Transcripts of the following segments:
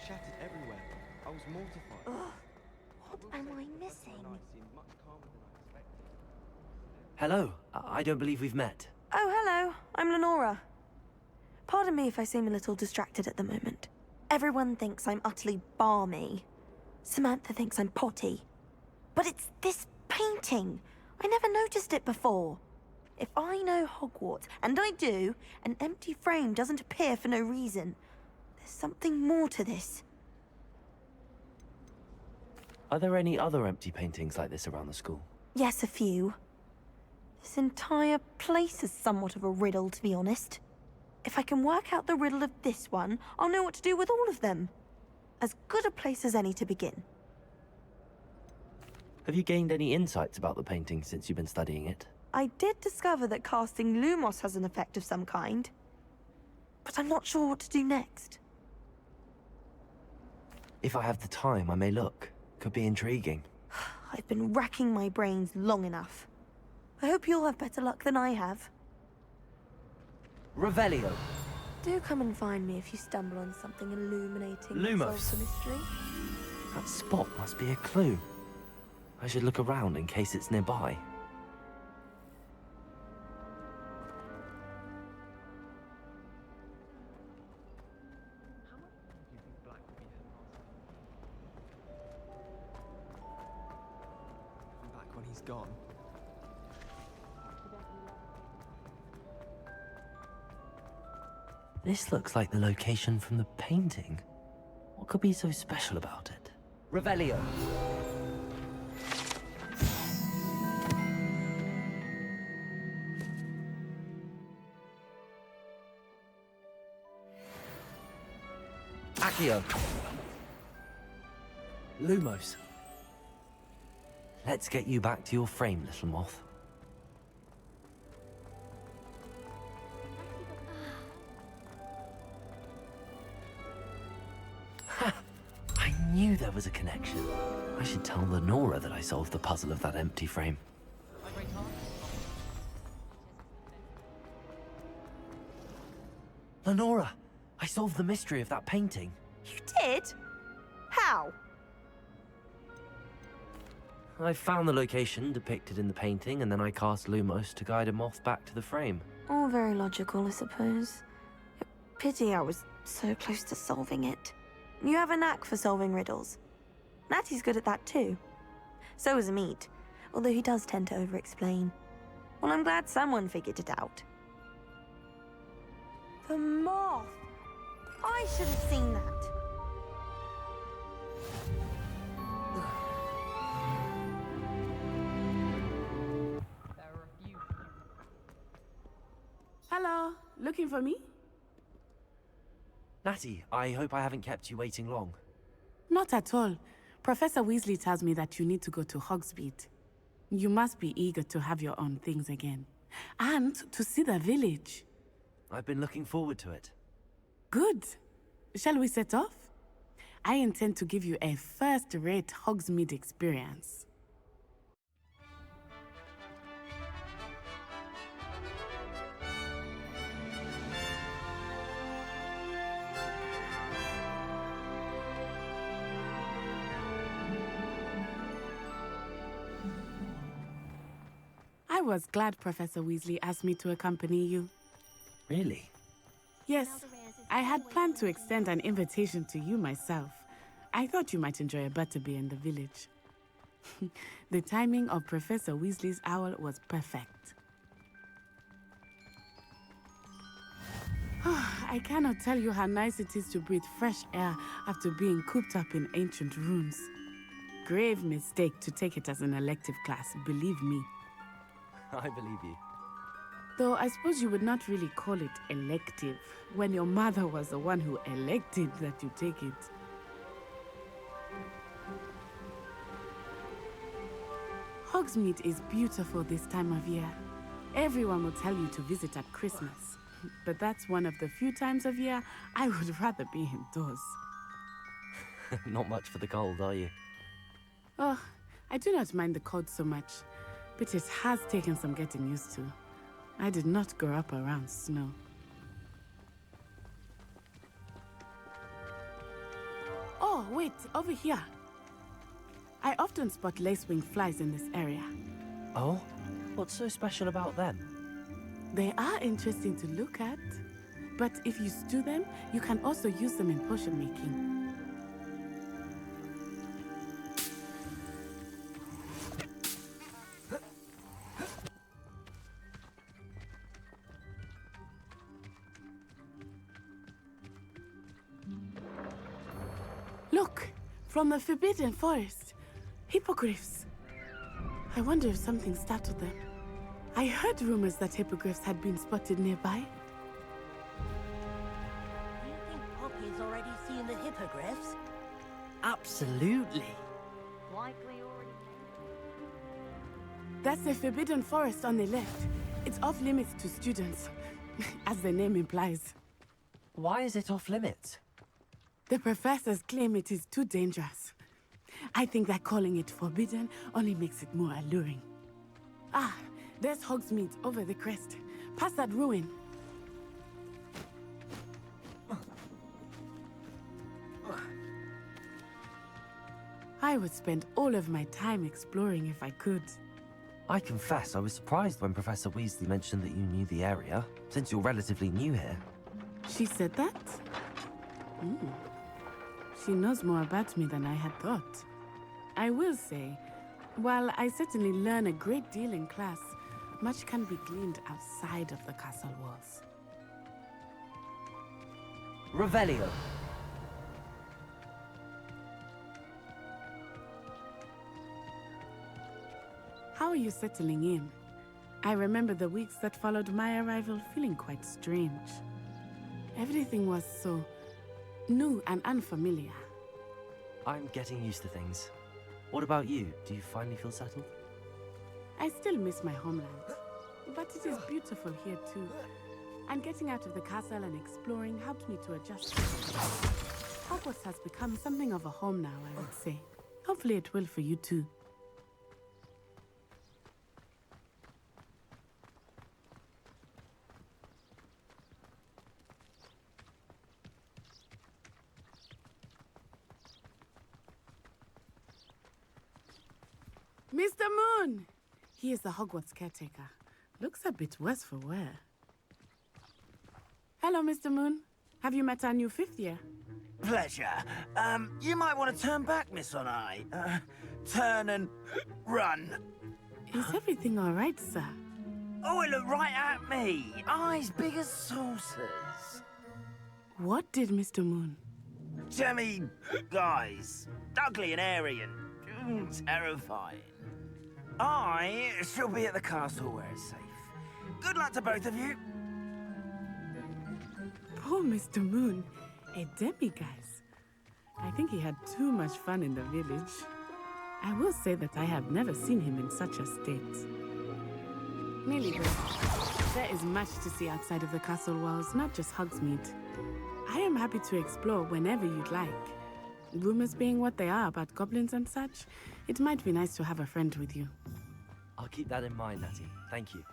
shattered everywhere. I was mortified. Ugh. What am I missing? Hello. I don't believe we've met. Oh, hello. I'm Lenora. Pardon me if I seem a little distracted at the moment. Everyone thinks I'm utterly balmy. Samantha thinks I'm potty. But it's this painting. I never noticed it before. If I know Hogwarts, and I do, an empty frame doesn't appear for no reason. There's something more to this. Are there any other empty paintings like this around the school? Yes, a few. This entire place is somewhat of a riddle, to be honest. If I can work out the riddle of this one, I'll know what to do with all of them. As good a place as any to begin. Have you gained any insights about the painting since you've been studying it? I did discover that casting Lumos has an effect of some kind. But I'm not sure what to do next. If I have the time, I may look. Could be intriguing. I've been racking my brains long enough. I hope you'll have better luck than I have. Revelio. Do come and find me if you stumble on something illuminating that Lumos. solves the mystery. That spot must be a clue. I should look around in case it's nearby. Back when he's gone. This looks like the location from the painting. What could be so special about it? Revelio. Accio. Lumos. Let's get you back to your frame, little moth. Ha! I knew there was a connection. I should tell Lenora that I solved the puzzle of that empty frame. Lenora! I solved the mystery of that painting. You did? How? I found the location depicted in the painting, and then I cast Lumos to guide a moth back to the frame. All very logical, I suppose. Pity I was so close to solving it. You have a knack for solving riddles. Natty's good at that too. So is Amit, although he does tend to over-explain. Well, I'm glad someone figured it out. The moth! I should have seen that. Hello, looking for me? Natty, I hope I haven't kept you waiting long. Not at all. Professor Weasley tells me that you need to go to Hogsmeade. You must be eager to have your own things again. And to see the village. I've been looking forward to it. Good. Shall we set off? I intend to give you a first-rate Hogsmeade experience. I was glad Professor Weasley asked me to accompany you. Really? Yes, I had planned to extend an invitation to you myself. I thought you might enjoy a butterbeer in the village. The timing of Professor Weasley's owl was perfect. I cannot tell you how nice it is to breathe fresh air after being cooped up in ancient rooms. Grave mistake to take it as an elective class, believe me. I believe you. Though I suppose you would not really call it elective, when your mother was the one who elected that you take it. Hogsmeade is beautiful this time of year. Everyone will tell you to visit at Christmas. But that's one of the few times of year I would rather be indoors. Not much for the cold, are you? Oh, I do not mind the cold so much, but it has taken some getting used to. I did not grow up around snow. wait, over here. I often spot lacewing flies in this area. Oh? What's so special about them? They are interesting to look at, but if you stew them, you can also use them in potion making. Look, from the Forbidden Forest, hippogriffs. I wonder if something startled them. I heard rumors that hippogriffs had been spotted nearby. Do you think Poppy's already seen the hippogriffs? Absolutely. Likely already. That's the Forbidden Forest on the left. It's off limits to students, as the name implies. Why is it off limits? The professors claim it is too dangerous. I think that calling it forbidden only makes it more alluring. Ah, there's Hogsmeade over the crest, past that ruin. I would spend all of my time exploring if I could. I confess I was surprised when Professor Weasley mentioned that you knew the area, since you're relatively new here. She said that? She knows more about me than I had thought. I will say, while I certainly learn a great deal in class, much can be gleaned outside of the castle walls. Revelio. How are you settling in? I remember the weeks that followed my arrival feeling quite strange. Everything was so new and unfamiliar. I'm getting used to things. What about you? Do you finally feel settled? I still miss my homeland, but it is beautiful here too. And getting out of the castle and exploring helped me to adjust. Hogwarts has become something of a home now, I would say. Hopefully it will for you too. Mr. Moon! He is the Hogwarts caretaker. Looks a bit worse for wear. Hello, Mr. Moon. Have you met our new fifth year? Pleasure. You might want to turn back, Miss On-Eye. Turn and run. Is everything all right, sir? Oh, it looked right at me. Eyes big as saucers. What did Mr. Moon? Jemmy, guys. Ugly and airy and terrifying. I shall be at the castle where it's safe. Good luck to both of you. Poor Mr. Moon. A demiguise. I think he had too much fun in the village. I will say that I have never seen him in such a state. Nearly good. There is much to see outside of the castle walls, not just Hogsmeade. I am happy to explore whenever you'd like. Rumors being what they are about goblins and such, it might be nice to have a friend with you. I'll keep that in mind, Natty. Thank you.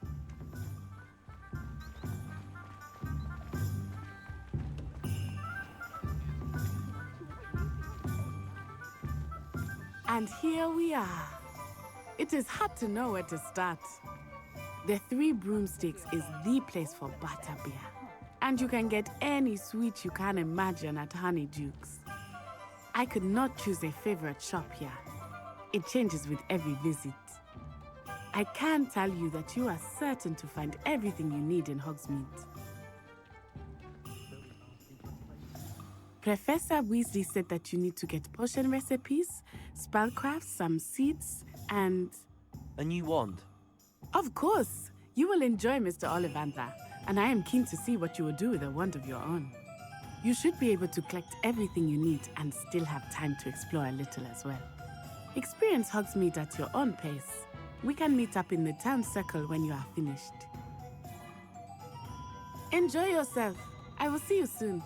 And here we are. It is hard to know where to start. The Three Broomsticks is the place for butterbeer. And you can get any sweet you can imagine at Honeyduke's. I could not choose a favorite shop here. It changes with every visit. I can tell you that you are certain to find everything you need in Hogsmeade. Professor Weasley said that you need to get potion recipes, spellcrafts, some seeds, and... A new wand. Of course! You will enjoy Mr. Ollivander, and I am keen to see what you will do with a wand of your own. You should be able to collect everything you need and still have time to explore a little as well. Experience Hogsmeade at your own pace. We can meet up in the town circle when you are finished. Enjoy yourself. I will see you soon.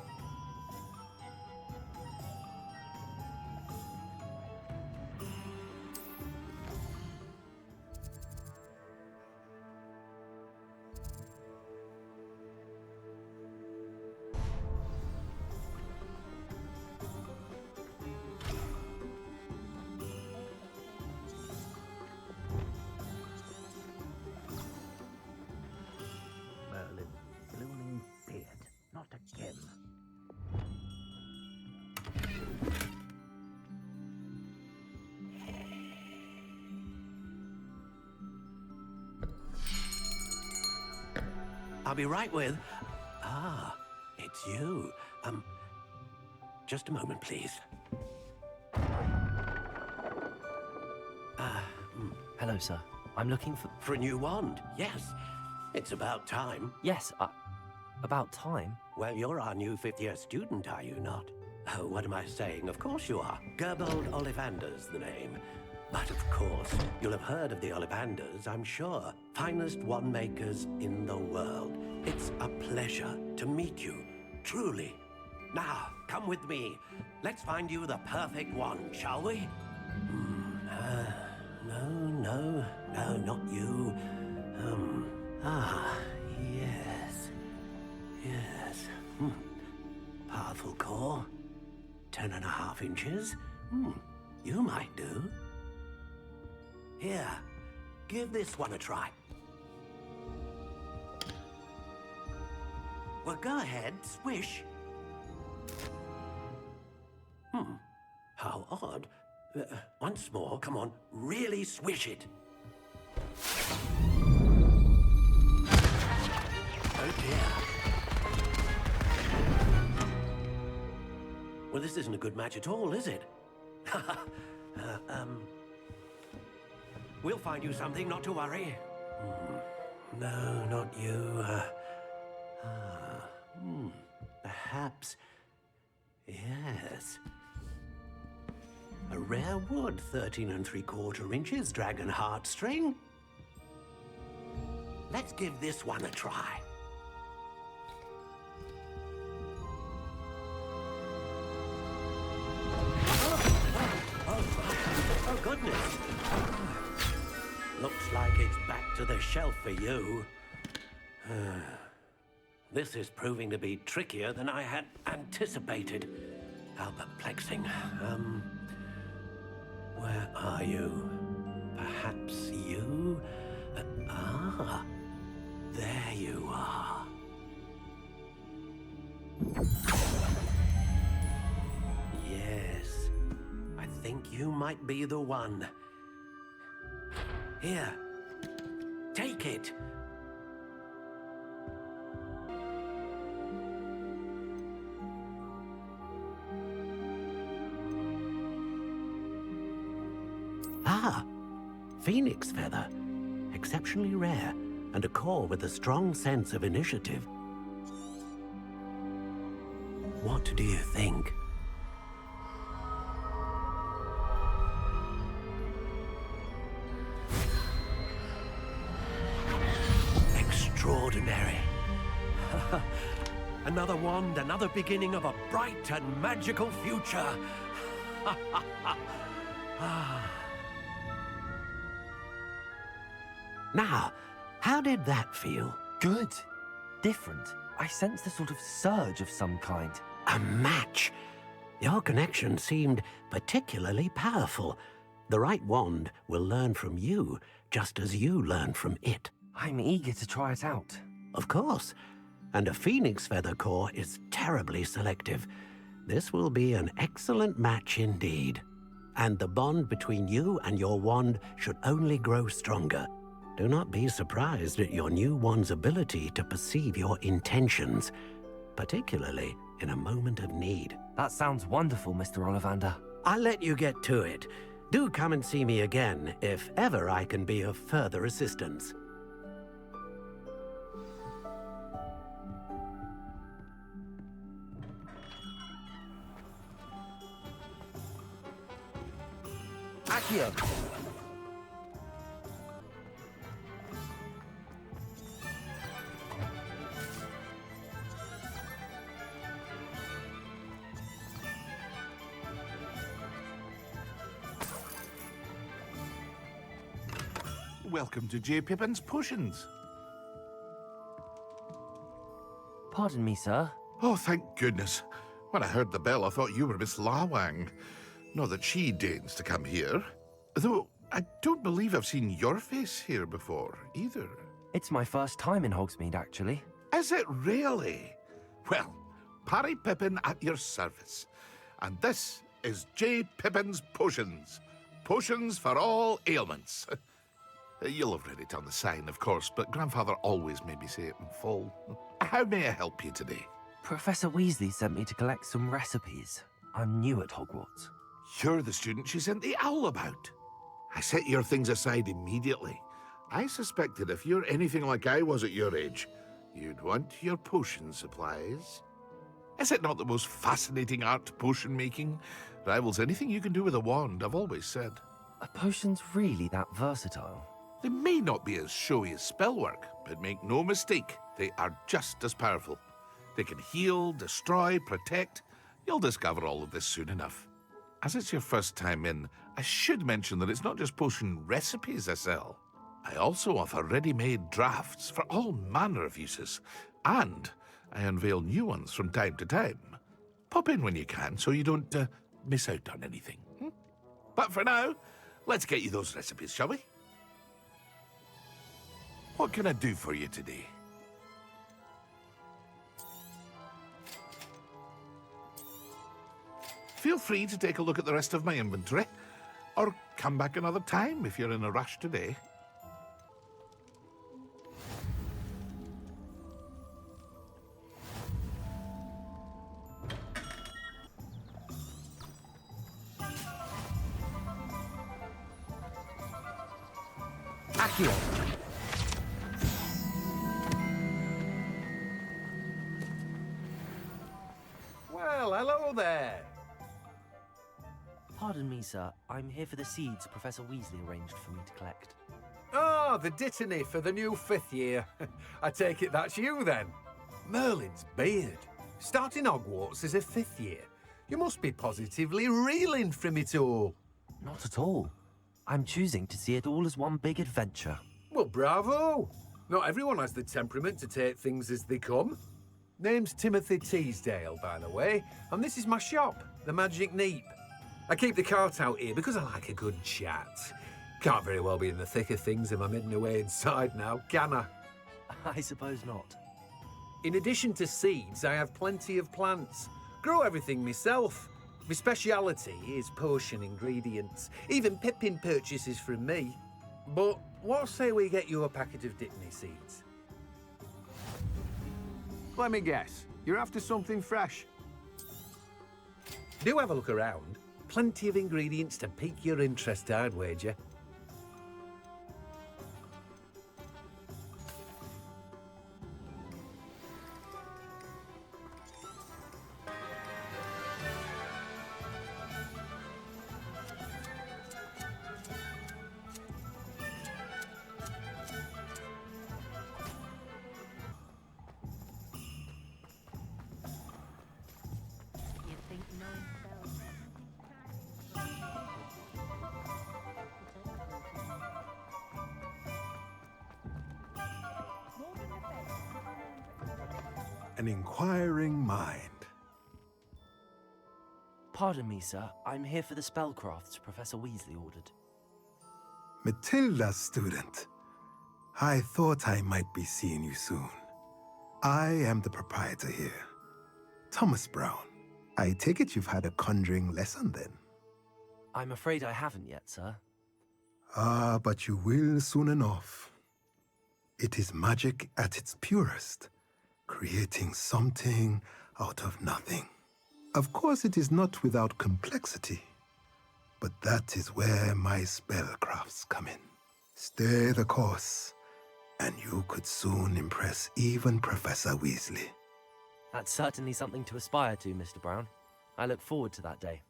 I'll be right with... Ah, it's you. Just a moment, please. Hello, sir. I'm looking for... For a new wand, yes. It's about time. Yes, about time. Well, you're our new fifth-year student, are you not? Oh, what am I saying? Of course you are. Gerbold Ollivander's the name. But of course, you'll have heard of the Ollivanders, I'm sure. Finest wand makers in the world. It's a pleasure to meet you, truly. Now, come with me. Let's find you the perfect wand, shall we? No, not you. Yes. Powerful core. 10.5 inches. You might do. Here, give this one a try. Well, go ahead, swish. How odd. Once more, come on, really swish it. Oh dear. Well, this isn't a good match at all, is it? We'll find you something, not to worry. No, not you. Perhaps... Yes. A rare wood, 13 3/4 inches, dragon heartstring. Let's give this one a try. Oh, goodness. Looks like it's back to the shelf for you. This is proving to be trickier than I had anticipated. How perplexing. Where are you? Perhaps you? There you are. Yes, I think you might be the one. Here, take it. Phoenix feather. Exceptionally rare, and a core with a strong sense of initiative. What do you think? Extraordinary. Another wand, another beginning of a bright and magical future. Now, how did that feel? Good. Different. I sensed a sort of surge of some kind. A match. Your connection seemed particularly powerful. The right wand will learn from you, just as you learn from it. I'm eager to try it out. Of course. And a phoenix feather core is terribly selective. This will be an excellent match indeed. And the bond between you and your wand should only grow stronger. Do not be surprised at your new wand's ability to perceive your intentions, particularly in a moment of need. That sounds wonderful, Mr. Ollivander. I'll let you get to it. Do come and see me again if ever I can be of further assistance. Accio! Welcome to J. Pippin's Potions. Pardon me, sir. Oh, thank goodness. When I heard the bell, I thought you were Miss Lawang. Not that she deigns to come here. Though, I don't believe I've seen your face here before, either. It's my first time in Hogsmeade, actually. Is it really? Well, Parry Pippin at your service. And this is J. Pippin's Potions. Potions for all ailments. You'll have read it on the sign, of course, but Grandfather always made me say it in full. How may I help you today? Professor Weasley sent me to collect some recipes. I'm new at Hogwarts. You're the student she sent the owl about. I set your things aside immediately. I suspected if you're anything like I was at your age, you'd want your potion supplies. Is it not the most fascinating art, potion making? Rivals anything you can do with a wand, I've always said. Are potions really that versatile? They may not be as showy as spellwork, but make no mistake, they are just as powerful. They can heal, destroy, protect. You'll discover all of this soon enough. As it's your first time in, I should mention that it's not just potion recipes I sell. I also offer ready-made drafts for all manner of uses, and I unveil new ones from time to time. Pop in when you can so you don't miss out on anything. But for now, let's get you those recipes, shall we? What can I do for you today? Feel free to take a look at the rest of my inventory, or come back another time if you're in a rush today. Accio. Well, hello there. Pardon me, sir. I'm here for the seeds Professor Weasley arranged for me to collect. Oh, the dittany for the new 5th year. I take it that's you then. Merlin's beard. Starting Hogwarts as a 5th year. You must be positively reeling from it all. Not at all. I'm choosing to see it all as one big adventure. Well, bravo. Not everyone has the temperament to take things as they come. Name's Timothy Teasdale, by the way, and this is my shop, the Magic Neep. I keep the cart out here because I like a good chat. Can't very well be in the thick of things if I'm hidden away inside now, can I? I suppose not. In addition to seeds, I have plenty of plants. Grow everything myself. My speciality is potion ingredients. Even Pippin purchases from me. But what say we get you a packet of Dittany seeds? Let me guess. You're after something fresh. Do have a look around. Plenty of ingredients to pique your interest, I'd wager. An inquiring mind. Pardon me, sir. I'm here for the spellcrafts Professor Weasley ordered. Matilda, student. I thought I might be seeing you soon. I am the proprietor here, Thomas Brown. I take it you've had a conjuring lesson then? I'm afraid I haven't yet, sir. Ah, but you will soon enough. It is magic at its purest, creating something out of nothing. Of course, it is not without complexity, but that is where my spellcrafts come in. Stay the course, and you could soon impress even Professor Weasley. That's certainly something to aspire to, Mr. Brown. I look forward to that day.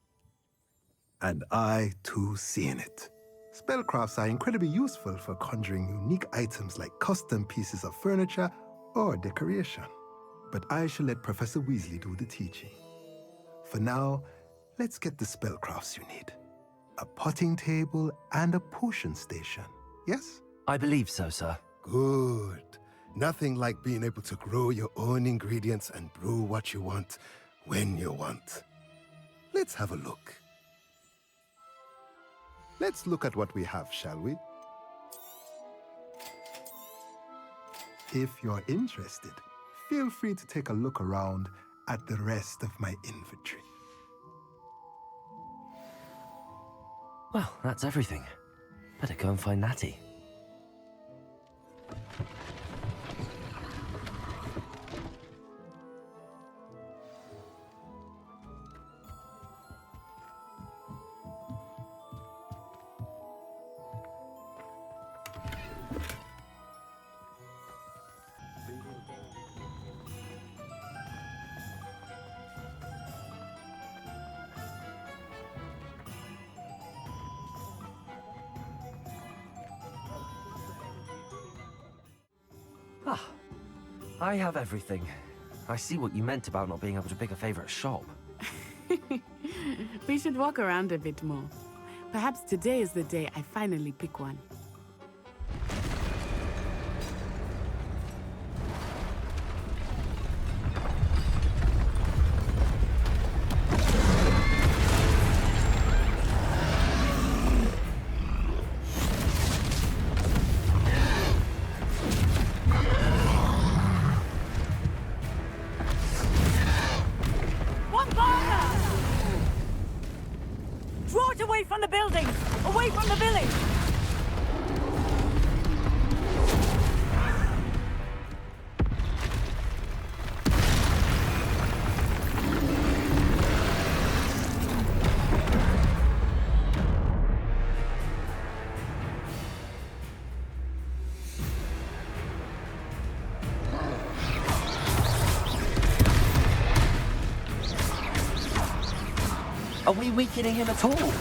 And I, too, seeing it. Spellcrafts are incredibly useful for conjuring unique items like custom pieces of furniture or decoration. But I shall let Professor Weasley do the teaching. For now, let's get the spellcrafts you need. A potting table and a potion station, yes? I believe so, sir. Good. Nothing like being able to grow your own ingredients and brew what you want when you want. Let's have a look. Let's look at what we have, shall we? If you're interested, feel free to take a look around at the rest of my inventory. Well, that's everything. Better go and find Natty. I have everything. I see what you meant about not being able to pick a favorite shop. We should walk around a bit more. Perhaps today is the day I finally pick one. Draw it away from the buildings! Away from the village! Are we weakening him at all?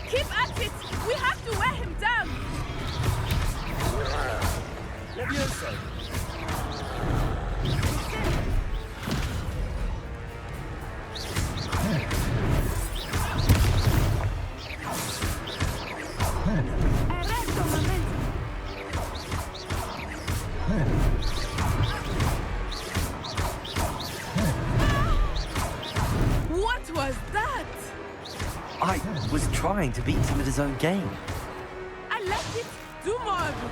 Keep at it! We have to wear him down! Levioso! What was that? I was trying to beat him at his own game. I let it do more of it.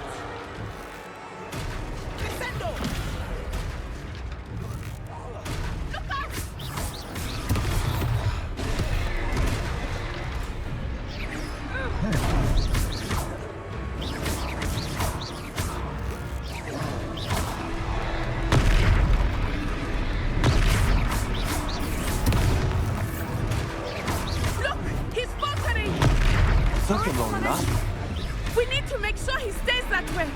Took him long enough. We need to make sure he stays that way.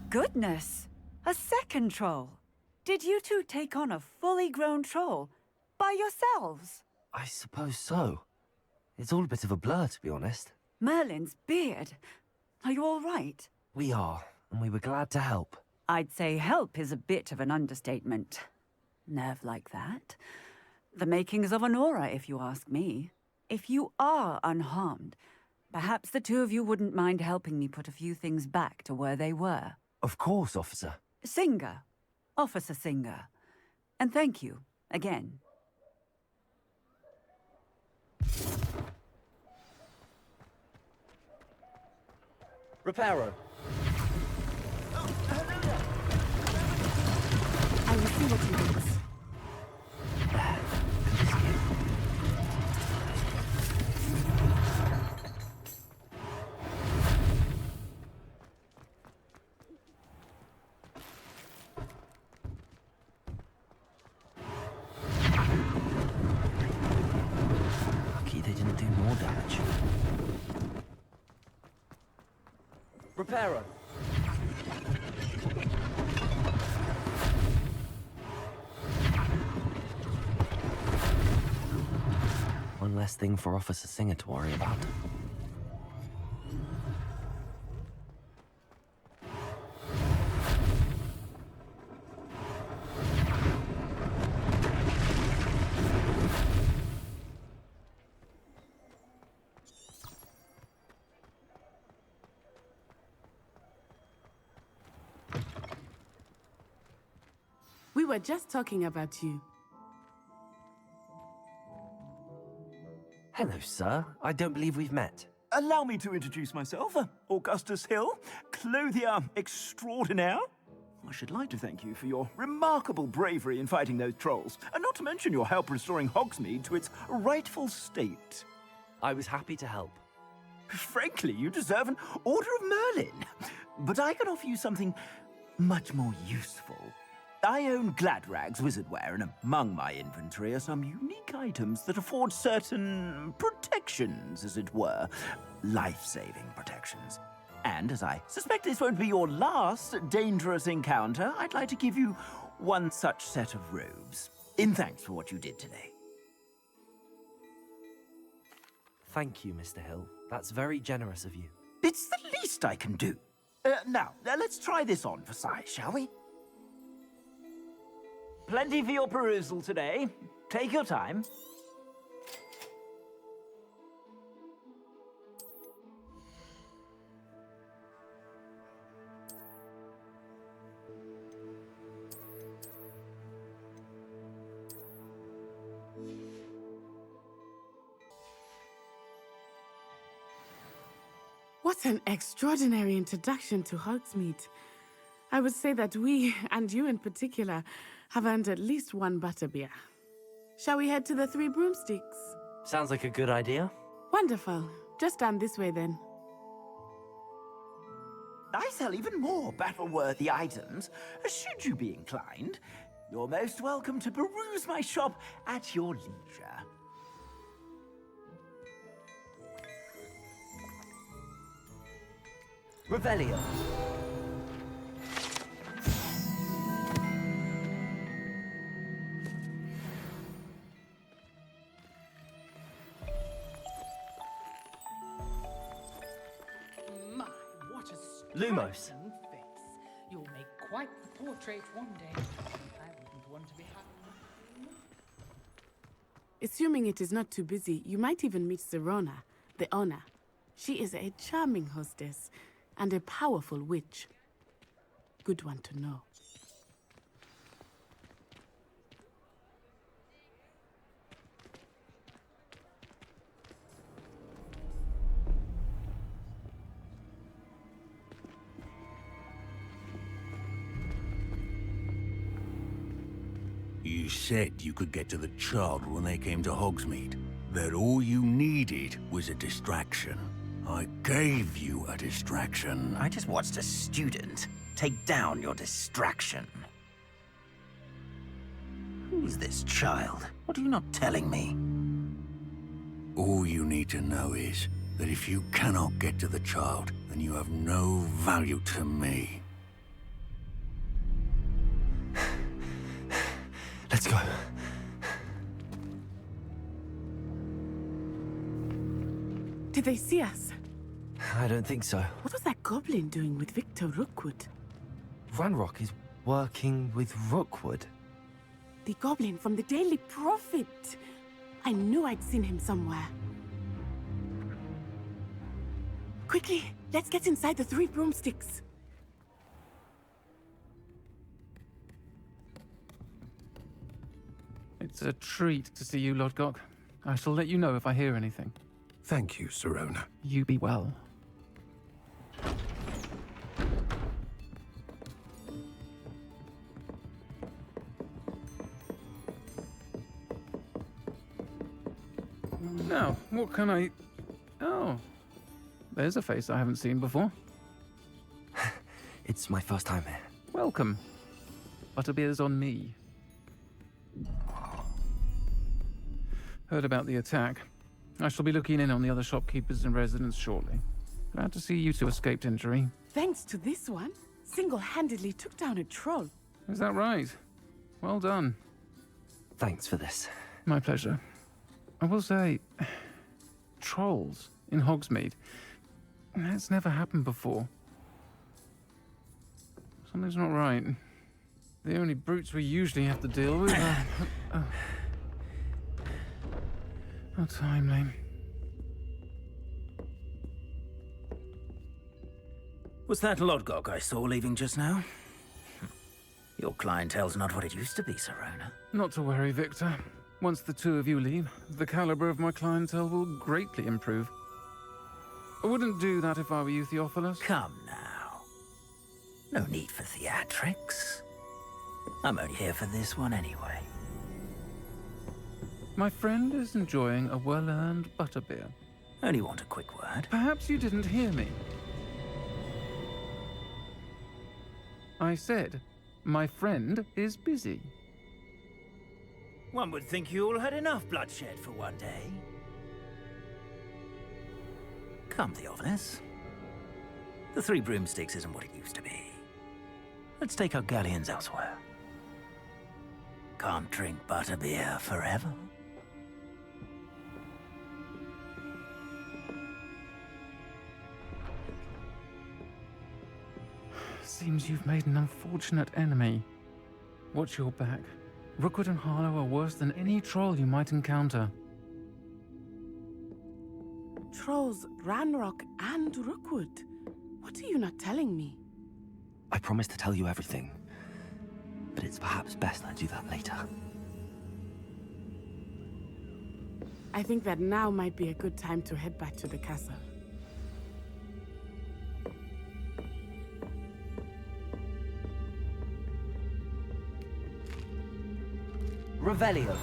Goodness! A second troll! Did you two take on a fully grown troll? By yourselves? I suppose so. It's all a bit of a blur, to be honest. Merlin's beard. Are you all right? We are, and we were glad to help. I'd say help is a bit of an understatement. Nerve like that. The makings of an aura, if you ask me. If you are unharmed, perhaps the two of you wouldn't mind helping me put a few things back to where they were. Of course, officer. Singer. Officer Singer. And thank you, again. Reparo. I will see what he thinks. Lucky they didn't do more damage. Reparo. One less thing for Officer Singer to worry about. We were just talking about you. Hello, sir. I don't believe we've met. Allow me to introduce myself, Augustus Hill, clothier extraordinaire. I should like to thank you for your remarkable bravery in fighting those trolls, and not to mention your help restoring Hogsmeade to its rightful state. I was happy to help. Frankly, you deserve an Order of Merlin. But I can offer you something much more useful. I own Gladrag's wizardware, and among my inventory are some unique items that afford certain protections, as it were. Life-saving protections. And as I suspect this won't be your last dangerous encounter, I'd like to give you one such set of robes, in thanks for what you did today. Thank you, Mr. Hill. That's very generous of you. It's the least I can do. Now, let's try this on for size, shall we? Plenty for your perusal today. Take your time. What an extraordinary introduction to Hogsmeade. I would say that we, and you in particular, have earned at least one butterbeer. Shall we head to the Three Broomsticks? Sounds like a good idea. Wonderful. Just down this way then. I sell even more battle-worthy items, should you be inclined. You're most welcome to peruse my shop at your leisure. Revelio. My, what a Lumos. striking face. You'll make quite the portrait one day. I wouldn't want to be having. Assuming it is not too busy, you might even meet Serona, the owner. She is a charming hostess and a powerful witch. Good one to know. You said you could get to the child when they came to Hogsmeade. That all you needed was a distraction. I gave you a distraction. I just watched a student take down your distraction. Who's this child? What are you not telling me? All you need to know is that if you cannot get to the child, then you have no value to me. Let's go. Did they see us? I don't think so. What was that goblin doing with Victor Rookwood? Ranrock is working with Rookwood. The goblin from the Daily Prophet. I knew I'd seen him somewhere. Quickly, let's get inside the Three Broomsticks. It's a treat to see you, Lodgok. I shall let you know if I hear anything. Thank you, Serona. You be well. Now, what can I... Oh, there's a face I haven't seen before. It's my first time here. Welcome. Butterbeer's on me. Heard about the attack. I shall be looking in on the other shopkeepers and residents shortly. Glad to see you two escaped injury. Thanks to this one, single-handedly took down a troll. Is that right? Well done. Thanks for this. My pleasure. I will say, trolls in Hogsmeade. That's never happened before. Something's not right. The only brutes we usually have to deal with are... How timely. Was that Lodgok I saw leaving just now? Your clientele's not what it used to be, Serona. Not to worry, Victor. Once the two of you leave, the caliber of my clientele will greatly improve. I wouldn't do that if I were you, Theophilus. Come now. No need for theatrics. I'm only here for this one anyway. My friend is enjoying a well-earned butterbeer. Only want a quick word. Perhaps you didn't hear me. I said, My friend is busy. One would think you all had enough bloodshed for one day. Come, Theophilus. The Three Broomsticks isn't what it used to be. Let's take our galleons elsewhere. Can't drink butterbeer forever. Seems you've made an unfortunate enemy. Watch your back. Rookwood and Harlow are worse than any troll you might encounter. Trolls, Ranrock, and Rookwood. What are you not telling me? I promised to tell you everything, but it's perhaps best I do that later. I think that now might be a good time to head back to the castle. Revelio.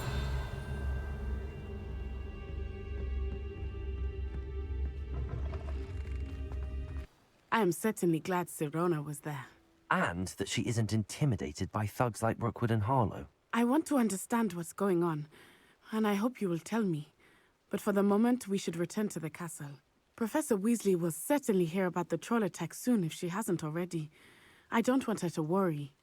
I am certainly glad Sirona was there. And that she isn't intimidated by thugs like Rookwood and Harlow. I want to understand what's going on, and I hope you will tell me. But for the moment, we should return to the castle. Professor Weasley will certainly hear about the troll attack soon if she hasn't already. I don't want her to worry.